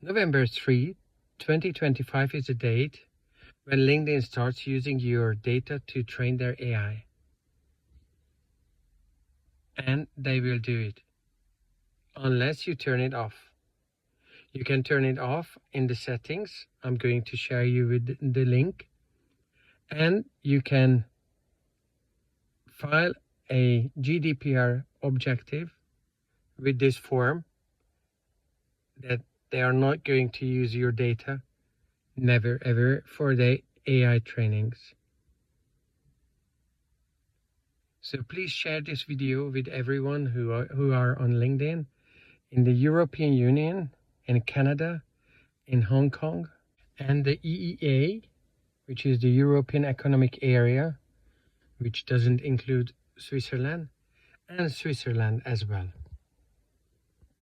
November 3, 2025 is the date when LinkedIn starts using your data to train their AI. And they will do it unless you turn it off. You can turn it off in the settings. I'm going to share you with the link. And you can file a GDPR objective with this form that they are not going to use your data, never ever, for the AI trainings. So please share this video with everyone who are on LinkedIn in the European Union, in Canada, in Hong Kong, and the EEA, which is the European Economic Area, which doesn't include Switzerland, and Switzerland as well.